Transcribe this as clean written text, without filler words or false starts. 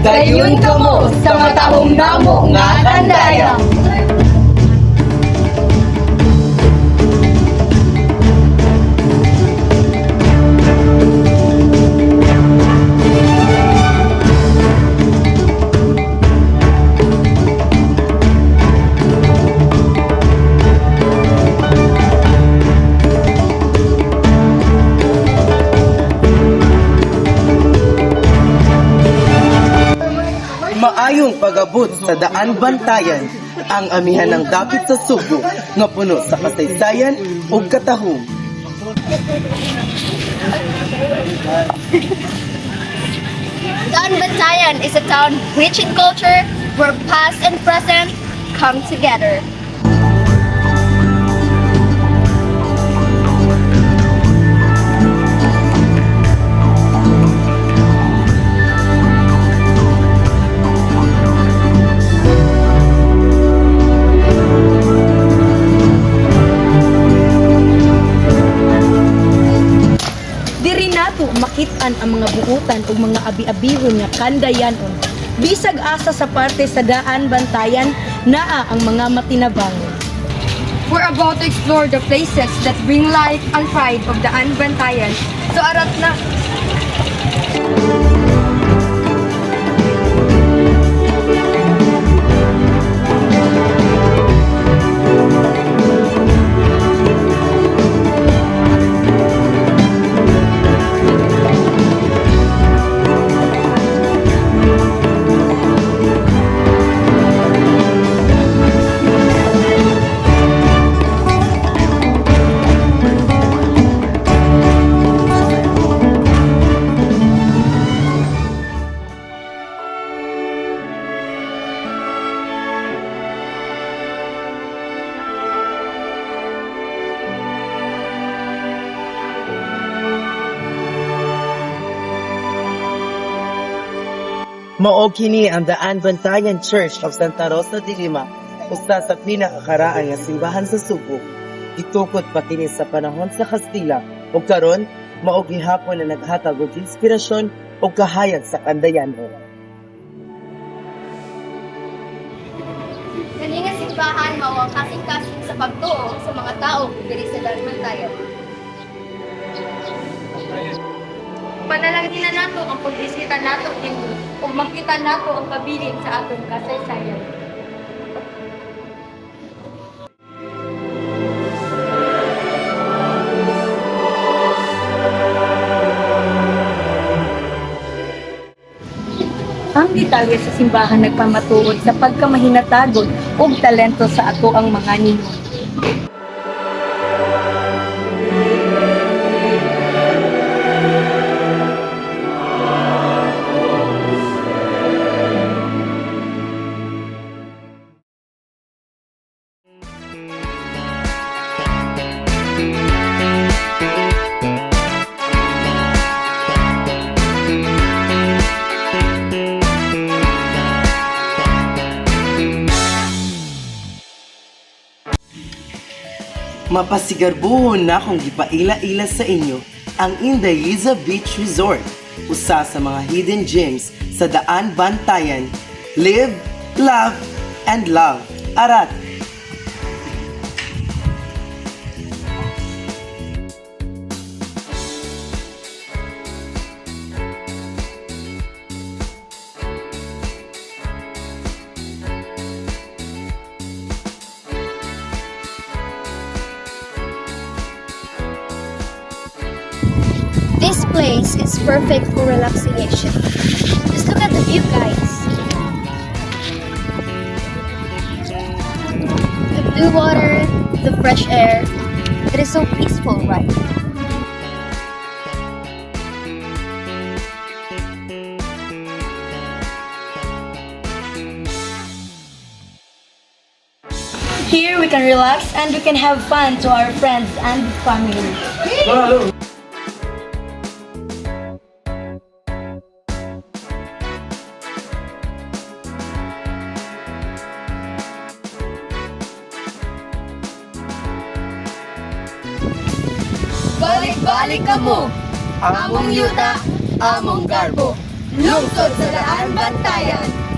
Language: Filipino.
Dayon kamo sa matahong namo nga kandayan. Maayong pagabot sa daan bantayan ang amihan ng dapit sa Subo nga puno sa kasaysayan ug katahom. Daan Bantayan is a town rich in culture where past and present come together. Diri nato makitaan ang mga buutan ug mga abi-abihon nga kandayanon. Bisag asa sa parte sa daan bantayan naa ang mga matinabang. We're about to explore the places that bring life and pride of Daan Bantayan. So arat na! Mao kini ang Daan Bantayan Church of Santa Rosa de Lima, usa sa pinakakaraan nga simbahan sa Subo. Gitukod pa kini sa panahon sa Kastila ug karon mao gihapon na naghatag og inspirasyon ug kahayag sa kandayanon. Kani nga simbahan mao ang kasing-kasing sa pagtuo sa mga tao diri sa Daan Bantayan. Panalangin na nato ang pagbisita nato dito ug makita nato ang pabilin sa atong kasaysayan. Ang detalye sa simbahan nagpamatuod sa pagkamahinatagod ug talento sa ato ang mga ninong. Mapasigarbuhon na kung gipaila-ila sa inyo ang Indaiza Beach Resort, usa sa mga hidden gems sa Daan Bantayan. Live, laugh, and love. Arat! This place is perfect for relaxation. Just look at the view, guys. The blue water, the fresh air. It is so peaceful, right? Here we can relax and we can have fun to our friends and family. Balik-balik kamo! Among yuta, among garbo. Lungsod sa Daan Bantayan.